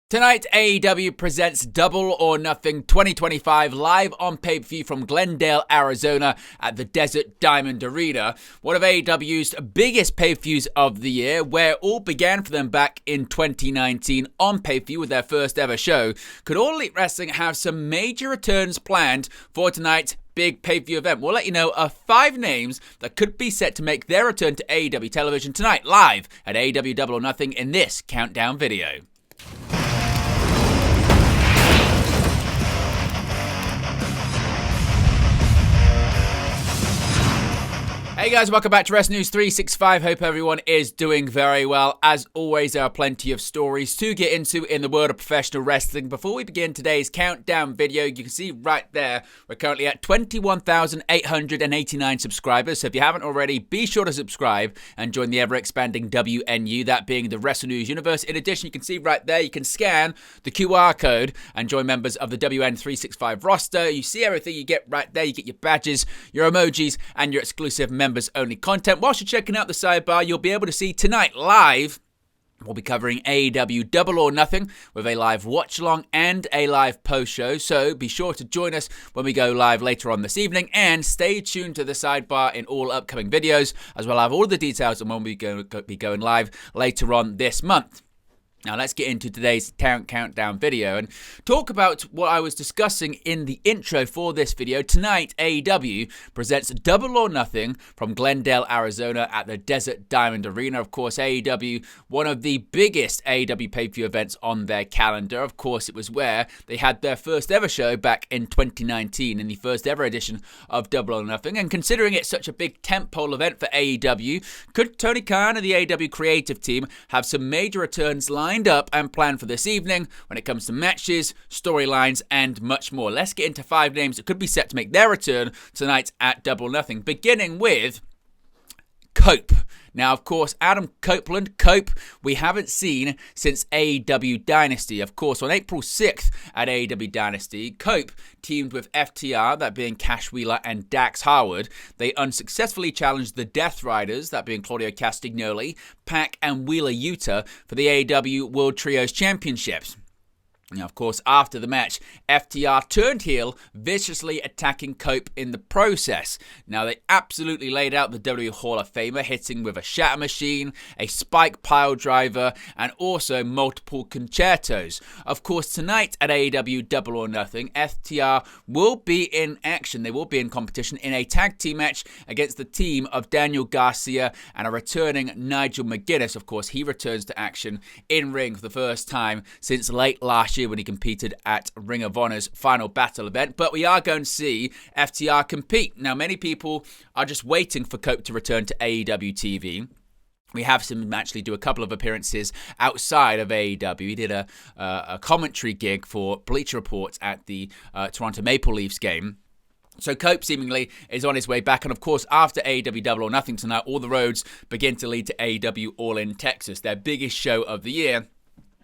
Tonight, AEW presents Double or Nothing 2025 live on pay-per-view from Glendale, Arizona at the Desert Diamond Arena. One of AEW's biggest pay-per-views of the year, where it all began for them back in 2019 on pay-per-view with their first ever show. Could All Elite Wrestling have some major returns planned for tonight's big pay-per-view event? We'll let you know of 5 names that could be set to make their return to AEW television tonight, live at AEW Double or Nothing in this countdown video. Hey guys, welcome back to Wrestling News 365. Hope everyone is doing very well. As always, there are plenty of stories to get into in the world of professional wrestling. Before we begin today's countdown video, you can see right there, we're currently at 21,889 subscribers. So if you haven't already, be sure to subscribe and join the ever-expanding WNU, that being the Wrestling News universe. In addition, you can see right there, you can scan the QR code and join members of the WN365 roster. You see everything you get right there. You get your badges, your emojis, and your exclusive members only content. Whilst you're checking out the sidebar, you'll be able to see tonight live, we'll be covering AEW Double or Nothing with a live watch-along and a live post-show. So be sure to join us when we go live later on this evening, and stay tuned to the sidebar in all upcoming videos, as well as have all the details on when we're going to be going live later on this month. Now let's get into today's countdown video and talk about what I was discussing in the intro for this video. Tonight, AEW presents Double or Nothing from Glendale, Arizona at the Desert Diamond Arena. Of course, AEW, one of the biggest AEW pay-per-view events on their calendar. Of course, it was where they had their first ever show back in 2019 in the first ever edition of Double or Nothing. And considering it's such a big tentpole event for AEW, could Tony Khan and the AEW creative team have some major returns lined up and planned for this evening when it comes to matches, storylines, and much more? Let's get into 5 names that could be set to make their return tonight at Double or Nothing, beginning with Cope. Now, of course, Adam Copeland, Cope, we haven't seen since AEW Dynasty. Of course, on April 6th at AEW Dynasty, Cope teamed with FTR, that being Cash Wheeler and Dax Harwood. They unsuccessfully challenged the Death Riders, that being Claudio Castagnoli, Pac, and Wheeler Yuta for the AEW World Trios Championships. Now, of course, after the match, FTR turned heel, viciously attacking Cope in the process. Now, they absolutely laid out the WWE Hall of Famer, hitting with a shatter machine, a spike pile driver, and also multiple concertos. Of course, tonight at AEW Double or Nothing, FTR will be in action. They will be in competition in a tag team match against the team of Daniel Garcia and a returning Nigel McGuinness. Of course, he returns to action in ring for the first time since late last year when he competed at Ring of Honor's Final Battle event. But we are going to see FTR compete. Now, many people are just waiting for Cope to return to AEW TV. We have seen him actually do a couple of appearances outside of AEW. He did a commentary gig for Bleacher Report at the Toronto Maple Leafs game. So Cope seemingly is on his way back. And of course, after AEW Double or Nothing tonight, all the roads begin to lead to AEW All In Texas, their biggest show of the year.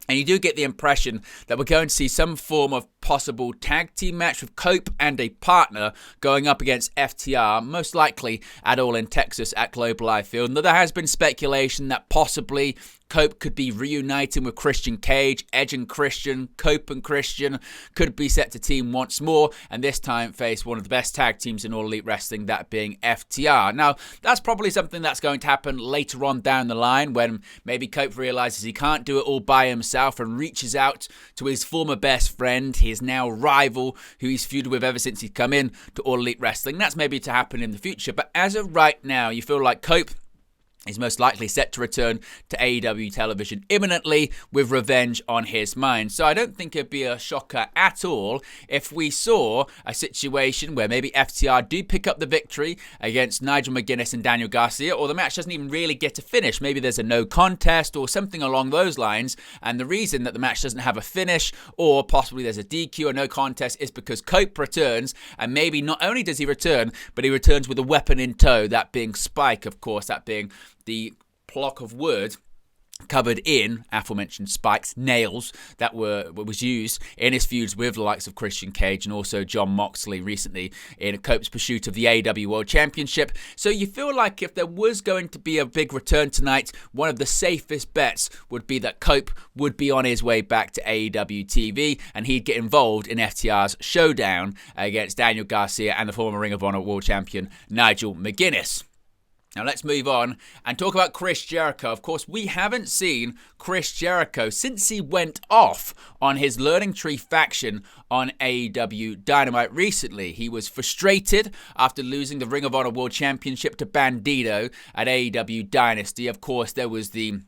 And you do get the impression that we're going to see some form of possible tag team match with Cope and a partner going up against FTR, most likely at All In Texas at Global Life Field. And there has been speculation that possibly Cope could be reuniting with Christian Cage. Edge and Christian, Cope and Christian could be set to team once more, and this time face one of the best tag teams in All Elite Wrestling, that being FTR. Now, that's probably something that's going to happen later on down the line when maybe Cope realizes he can't do it all by himself and reaches out to his former best friend, his now rival, who he's feuded with ever since he's come in to All Elite Wrestling. That's maybe to happen in the future, but as of right now, you feel like Cope is most likely set to return to AEW television imminently with revenge on his mind. So I don't think it'd be a shocker at all if we saw a situation where maybe FTR do pick up the victory against Nigel McGuinness and Daniel Garcia, or the match doesn't even really get to finish. Maybe there's a no contest or something along those lines, and the reason that the match doesn't have a finish, or possibly there's a DQ or no contest, is because Cope returns, and maybe not only does he return, but he returns with a weapon in tow, that being Spike, of course, that being the block of wood covered in aforementioned spikes, nails that was used in his feuds with the likes of Christian Cage and also Jon Moxley recently in Cope's pursuit of the AEW World Championship. So you feel like if there was going to be a big return tonight, one of the safest bets would be that Cope would be on his way back to AEW TV and he'd get involved in FTR's showdown against Daniel Garcia and the former Ring of Honor World Champion Nigel McGuinness. Now let's move on and talk about Chris Jericho. Of course, we haven't seen Chris Jericho since he went off on his Learning Tree faction on AEW Dynamite recently. He was frustrated after losing the Ring of Honor World Championship to Bandito at AEW Dynasty. Of course, there was the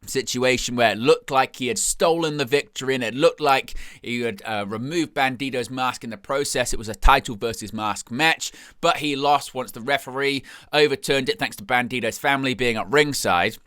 situation where it looked like he had stolen the victory and it looked like he had removed Bandito's mask in the process. It was a title versus mask match, but he lost once the referee overturned it thanks to Bandito's family being at ringside.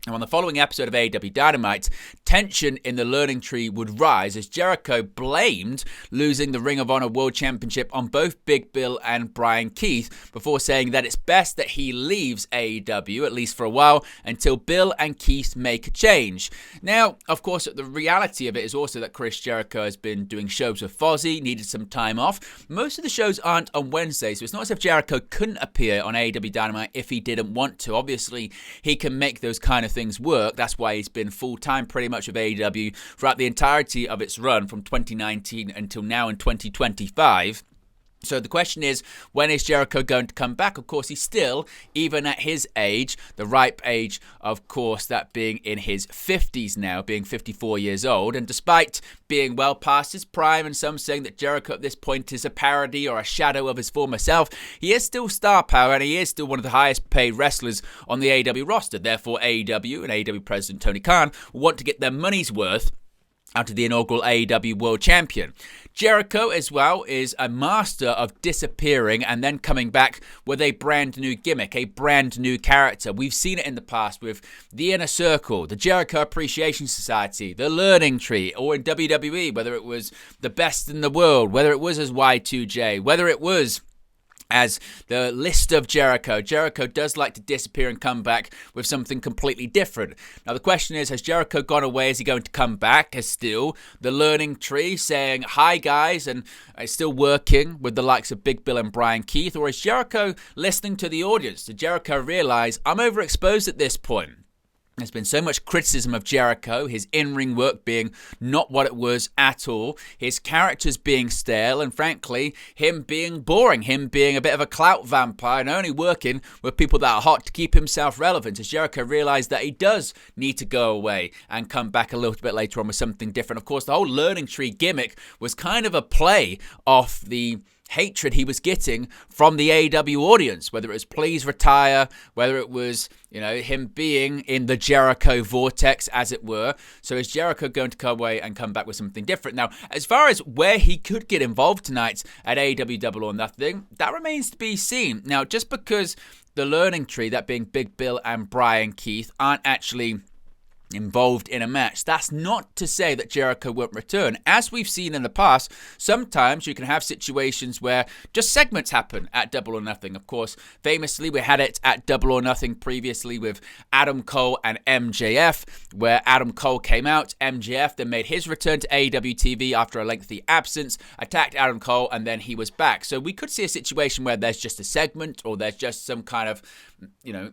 And on the following episode of AEW Dynamite, tension in the Learning Tree would rise as Jericho blamed losing the Ring of Honor World Championship on both Big Bill and Brian Keith before saying that it's best that he leaves AEW, at least for a while, until Bill and Keith make a change. Now, of course, the reality of it is also that Chris Jericho has been doing shows with Fozzy, needed some time off. Most of the shows aren't on Wednesday, so it's not as if Jericho couldn't appear on AEW Dynamite if he didn't want to. Obviously, he can make those kind of things work. That's why he's been full-time pretty much with AEW throughout the entirety of its run from 2019 until now in 2025. So the question is, when is Jericho going to come back? Of course, he's still, even at his age, the ripe age, of course, that being in his 50s now, being 54 years old. And despite being well past his prime and some saying that Jericho at this point is a parody or a shadow of his former self, he is still star power and he is still one of the highest paid wrestlers on the AEW roster. Therefore, AEW and AEW President Tony Khan want to get their money's worth out of the inaugural AEW World Champion. Jericho, as well, is a master of disappearing and then coming back with a brand new gimmick, a brand new character. We've seen it in the past with the Inner Circle, the Jericho Appreciation Society, the Learning Tree, or in WWE, whether it was the Best in the World, whether it was as Y2J, whether it was as the List of Jericho. Jericho does like to disappear and come back with something completely different. Now the question is, has Jericho gone away? Is he going to come back as still the Learning Tree saying, hi guys, and still working with the likes of Big Bill and Brian Keith? Or is Jericho listening to the audience? Did Jericho realize, I'm overexposed at this point? There's been so much criticism of Jericho, his in-ring work being not what it was at all, his characters being stale, and frankly, him being boring, him being a bit of a clout vampire and only working with people that are hot to keep himself relevant. As Jericho realized that he does need to go away and come back a little bit later on with something different. Of course, the whole Learning Tree gimmick was kind of a play off the hatred he was getting from the AEW audience, whether it was please retire, whether it was, him being in the Jericho vortex, as it were. So is Jericho going to come away and come back with something different? Now, as far as where he could get involved tonight at AEW Double or Nothing, that remains to be seen. Now, just because the Learning Tree, that being Big Bill and Brian Keith, aren't actually involved in a match, that's not to say that Jericho won't return. As we've seen in the past, sometimes you can have situations where just segments happen at Double or Nothing. Of course, famously, we had it at Double or Nothing previously with Adam Cole and MJF, where Adam Cole came out, MJF then made his return to AEW TV after a lengthy absence, attacked Adam Cole, and then he was back. So we could see a situation where there's just a segment or there's just some kind of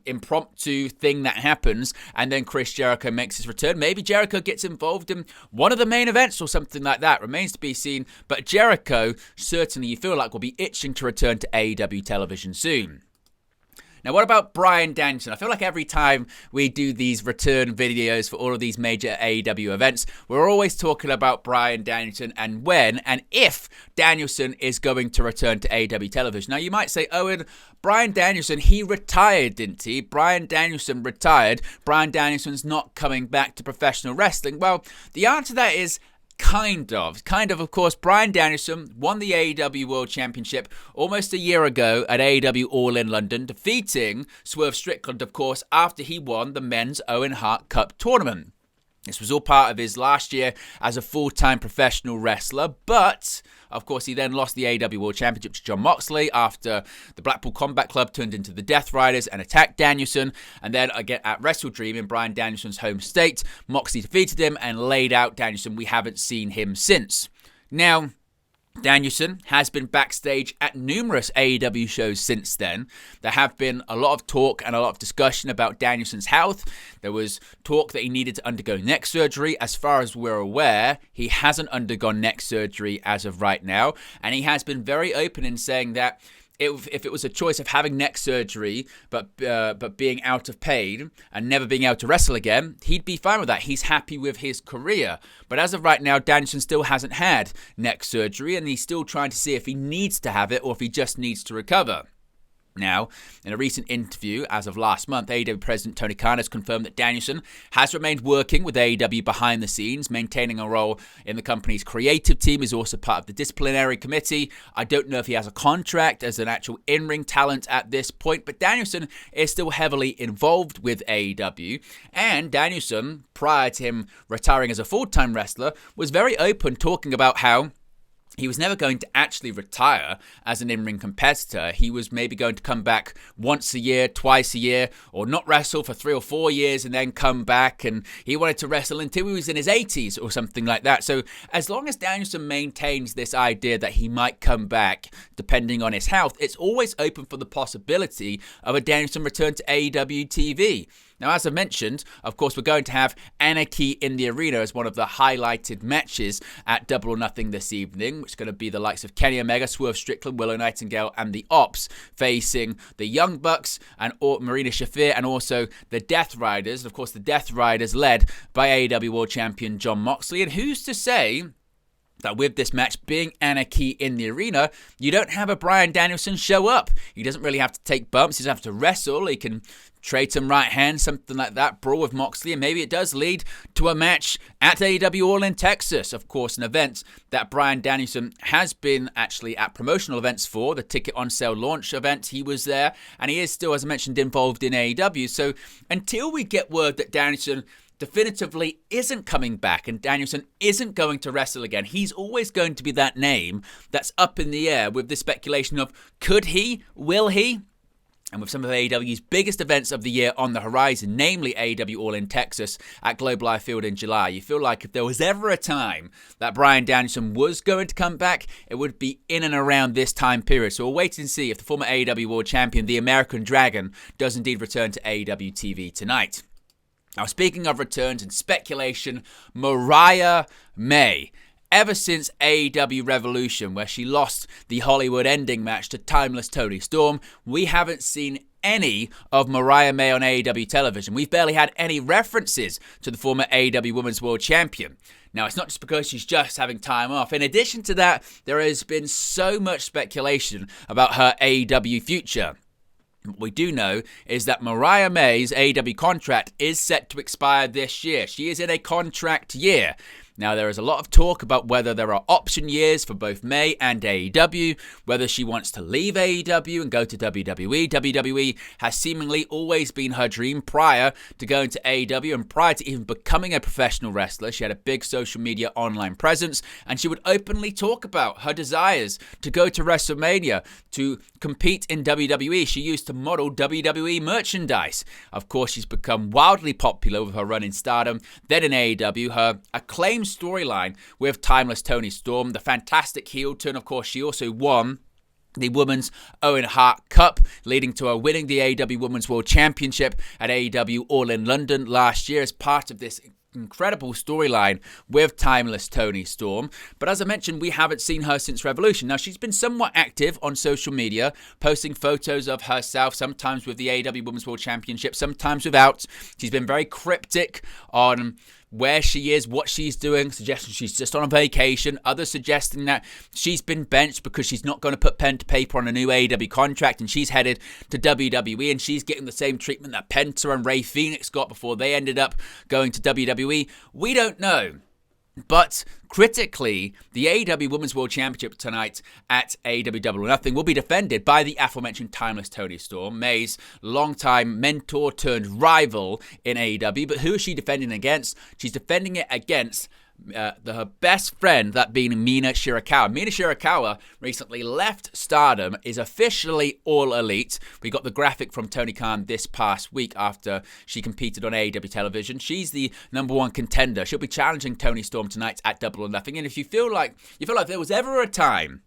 impromptu thing that happens, and then Chris Jericho makes his return. Maybe Jericho gets involved in one of the main events or something like that. Remains to be seen. But Jericho, certainly you feel like, will be itching to return to AEW television soon. Now, what about Bryan Danielson? I feel like every time we do these return videos for all of these major AEW events, we're always talking about Bryan Danielson and when and if Danielson is going to return to AEW television. Now, you might say, Owen, Bryan Danielson, he retired, didn't he? Bryan Danielson retired. Bryan Danielson's not coming back to professional wrestling. Well, the answer to that is Kind of. Of course, Bryan Danielson won the AEW World Championship almost a year ago at AEW All in London, defeating Swerve Strickland, of course, after he won the Men's Owen Hart Cup tournament. This was all part of his last year as a full-time professional wrestler, but of course he then lost the AEW World Championship to Jon Moxley after the Blackpool Combat Club turned into the Death Riders and attacked Danielson. And then again at Wrestle Dream in Bryan Danielson's home state, Moxley defeated him and laid out Danielson. We haven't seen him since. Now, Danielson has been backstage at numerous AEW shows since then. There have been a lot of talk and a lot of discussion about Danielson's health. There was talk that he needed to undergo neck surgery. As far as we're aware, he hasn't undergone neck surgery as of right now. And he has been very open in saying that if it was a choice of having neck surgery but being out of pain and never being able to wrestle again, he'd be fine with that. He's happy with his career. But as of right now, Danielson still hasn't had neck surgery, and he's still trying to see if he needs to have it or if he just needs to recover. Now, in a recent interview as of last month, AEW President Tony Khan has confirmed that Danielson has remained working with AEW behind the scenes, maintaining a role in the company's creative team. He's also part of the disciplinary committee. I don't know if he has a contract as an actual in-ring talent at this point, but Danielson is still heavily involved with AEW. And Danielson, prior to him retiring as a full-time wrestler, was very open talking about how he was never going to actually retire as an in-ring competitor. He was maybe going to come back once a year, twice a year, or not wrestle for 3 or 4 years and then come back. And he wanted to wrestle until he was in his 80s or something like that. So as long as Danielson maintains this idea that he might come back, depending on his health, it's always open for the possibility of a Danielson return to AEW TV. Now, as I mentioned, of course, we're going to have Anarchy in the Arena as one of the highlighted matches at Double or Nothing this evening, which is going to be the likes of Kenny Omega, Swerve Strickland, Willow Nightingale, and the Ops facing the Young Bucks and Marina Shafir, and also the Death Riders. And of course, the Death Riders led by AEW World Champion Jon Moxley. And who's to say that with this match being Anarchy in the Arena, you don't have a Bryan Danielson show up? He doesn't really have to take bumps. He doesn't have to wrestle. He can trade some right hands, something like that, brawl with Moxley, and maybe it does lead to a match at AEW All in Texas. Of course, an event that Bryan Danielson has been actually at promotional events for, the ticket on sale launch event. He was there, and he is still, as I mentioned, involved in AEW. So until we get word that Danielson definitively isn't coming back and Danielson isn't going to wrestle again, he's always going to be that name that's up in the air with the speculation of could he, will he? And with some of AEW's biggest events of the year on the horizon, namely AEW All in Texas at Globe Life Field in July, you feel like if there was ever a time that Bryan Danielson was going to come back, it would be in and around this time period. So we'll wait and see if the former AEW World Champion, the American Dragon, does indeed return to AEW TV tonight. Now, speaking of returns and speculation, Mariah May. Ever since AEW Revolution, where she lost the Hollywood ending match to Timeless Toni Storm, we haven't seen any of Mariah May on AEW television. We've barely had any references to the former AEW Women's World Champion. Now, it's not just because she's just having time off. In addition to that, there has been so much speculation about her AEW future. What we do know is that Mariah May's AEW contract is set to expire this year. She is in a contract year. Now, there is a lot of talk about whether there are option years for both May and AEW, whether she wants to leave AEW and go to WWE. WWE has seemingly always been her dream prior to going to AEW, and prior to even becoming a professional wrestler, she had a big social media online presence, and she would openly talk about her desires to go to WrestleMania, to compete in WWE. She used to model WWE merchandise. Of course, she's become wildly popular with her run in Stardom, then in AEW, her acclaimed storyline with Timeless Toni Storm, the fantastic heel turn. Of course, she also won the Women's Owen Hart Cup, leading to her winning the AEW Women's World Championship at AEW All in London last year as part of this incredible storyline with Timeless Toni Storm. But as I mentioned, we haven't seen her since Revolution. Now, she's been somewhat active on social media, posting photos of herself, sometimes with the AEW Women's World Championship, sometimes without. She's been very cryptic on where she is, what she's doing, suggesting she's just on a vacation, others suggesting that she's been benched because she's not going to put pen to paper on a new AEW contract and she's headed to WWE and she's getting the same treatment that Penta and Rey Fenix got before they ended up going to WWE. We don't know. But critically, the AEW Women's World Championship tonight at AEW Double or Nothing will be defended by the aforementioned Timeless Toni Storm, May's longtime mentor turned rival in AEW. But who is she defending against? She's defending it against her best friend, that being Mina Shirakawa. Mina Shirakawa recently left Stardom, is officially All Elite. We got the graphic from Tony Khan this past week after she competed on AEW television. She's the #1 contender. She'll be challenging Toni Storm tonight at Double or Nothing. And if you feel like there was ever a time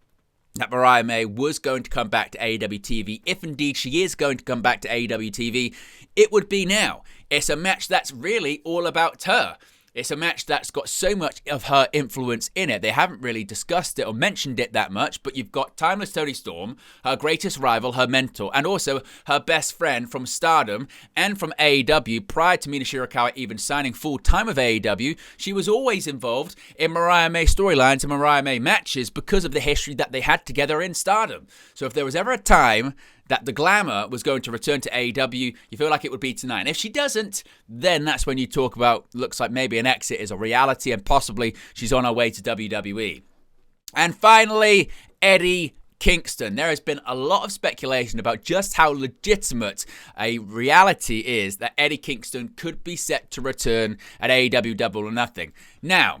that Mariah May was going to come back to AEW TV, if indeed she is going to come back to AEW TV, it would be now. It's a match that's really all about her. It's a match that's got so much of her influence in it. They haven't really discussed it or mentioned it that much, but you've got Timeless Toni Storm, her greatest rival, her mentor, and also her best friend from Stardom and from AEW. Prior to Mina Shirakawa even signing full-time with AEW, she was always involved in Mariah May storylines and Mariah May matches because of the history that they had together in Stardom. So if there was ever a time that the glamour was going to return to AEW, you feel like it would be tonight. And if she doesn't, then that's when you talk about, looks like maybe an exit is a reality and possibly she's on her way to WWE. And finally, Eddie Kingston. There has been a lot of speculation about just how legitimate a reality is that Eddie Kingston could be set to return at AEW Double or Nothing. Now,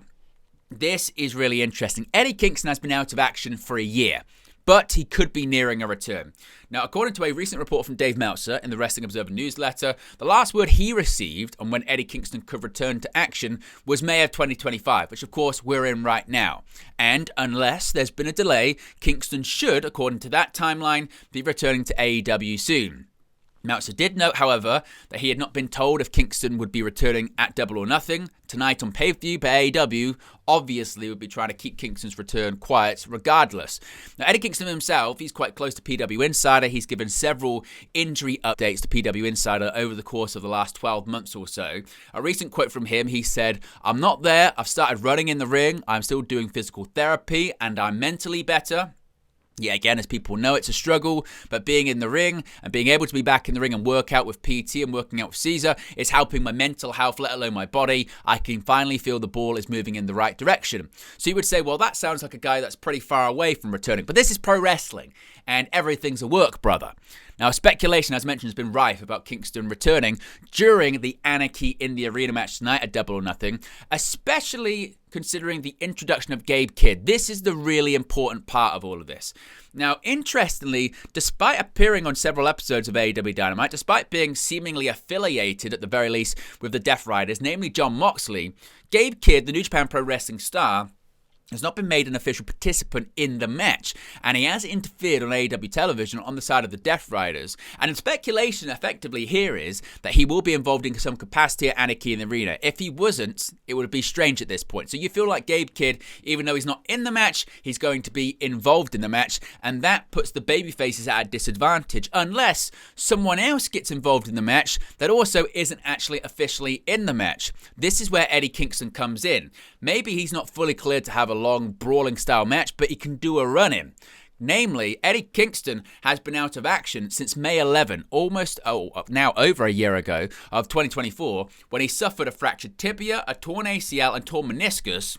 this is really interesting. Eddie Kingston has been out of action for a year, but he could be nearing a return. Now, according to a recent report from Dave Meltzer in the Wrestling Observer newsletter, the last word he received on when Eddie Kingston could return to action was May of 2025, which of course we're in right now. And unless there's been a delay, Kingston should, according to that timeline, be returning to AEW soon. Meltzer did note, however, that he had not been told if Kingston would be returning at Double or Nothing tonight on pay-per-view, but AEW obviously would be trying to keep Kingston's return quiet regardless. Now, Eddie Kingston himself, he's quite close to PW Insider. He's given several injury updates to PW Insider over the course of the last 12 months or so. A recent quote from him, he said, "I'm not there. I've started running in the ring. I'm still doing physical therapy, and I'm mentally better." Yeah, again, as people know, it's a struggle, but being in the ring and being able to be back in the ring and work out with PT and working out with Caesar is helping my mental health, let alone my body. I can finally feel the ball is moving in the right direction. So you would say, well, that sounds like a guy that's pretty far away from returning. But this is pro wrestling, and everything's a work, brother. Now, speculation, as mentioned, has been rife about Kingston returning during the Anarchy in the Arena match tonight at Double or Nothing, especially considering the introduction of Gabe Kidd. This is the really important part of all of this. Now, interestingly, despite appearing on several episodes of AEW Dynamite, despite being seemingly affiliated at the very least with the Death Riders, namely Jon Moxley, Gabe Kidd, the New Japan Pro Wrestling star, has not been made an official participant in the match, and he has interfered on AEW television on the side of the Death Riders. And the speculation effectively here is that he will be involved in some capacity at Anarchy in the Arena. If he wasn't, it would be strange at this point. So you feel like Gabe Kidd, even though he's not in the match, he's going to be involved in the match, and that puts the babyfaces at a disadvantage unless someone else gets involved in the match that also isn't actually officially in the match. This is where Eddie Kingston comes in. Maybe he's not fully cleared to have a long brawling style match, but he can do a run-in. Namely, Eddie Kingston has been out of action since May 11, now over a year ago, of 2024, when he suffered a fractured tibia, a torn ACL, and torn meniscus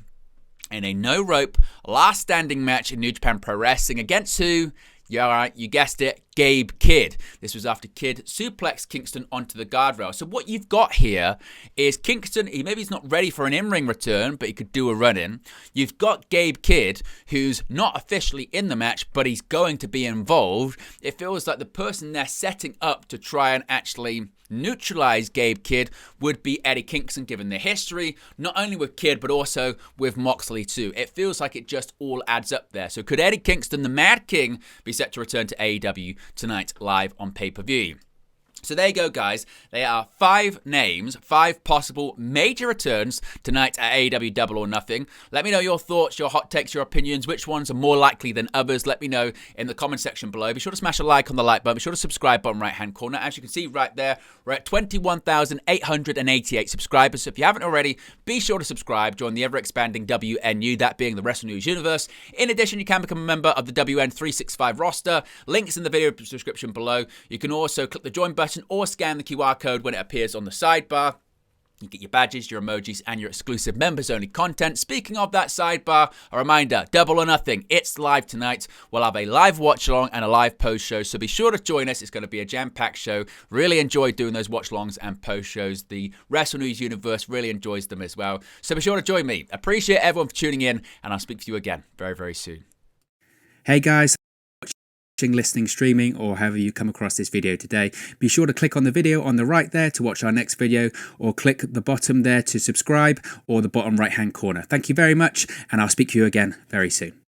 in a no-rope, last-standing match in New Japan Pro Wrestling against who? Yeah, all right, you guessed it, Gabe Kidd. This was after Kidd suplexed Kingston onto the guardrail. So what you've got here is Kingston, maybe he's not ready for an in-ring return, but he could do a run-in. You've got Gabe Kidd, who's not officially in the match, but he's going to be involved. It feels like the person they're setting up to try and actually neutralize Gabe Kidd would be Eddie Kingston, given the history, not only with Kidd, but also with Moxley too. It feels like it just all adds up there. So could Eddie Kingston, the Mad King, be set to return to AEW tonight live on pay-per-view? So there you go, guys. There are 5 names, 5 possible major returns tonight at AEW Double or Nothing. Let me know your thoughts, your hot takes, your opinions. Which ones are more likely than others? Let me know in the comment section below. Be sure to smash a like on the like button. Be sure to subscribe button right-hand corner. As you can see right there, we're at 21,888 subscribers. So if you haven't already, be sure to subscribe. Join the ever-expanding WNU, that being the Wrestle News universe. In addition, you can become a member of the WN365 roster. Links in the video description below. You can also click the join button or scan the QR code when it appears on the sidebar. You get your badges, your emojis, and your exclusive members-only content. Speaking of that sidebar, a reminder, Double or Nothing, it's live tonight. We'll have a live watch-along and a live post-show, so be sure to join us. It's going to be a jam-packed show. Really enjoy doing those watch-alongs and post-shows. The Wrestle News universe really enjoys them as well. So be sure to join me. Appreciate everyone for tuning in, and I'll speak to you again very, very soon. Hey guys, watching, listening, streaming, or however you come across this video today, be sure to click on the video on the right there to watch our next video, or click the bottom there to subscribe, or the bottom right hand corner. Thank you very much, and I'll speak to you again very soon.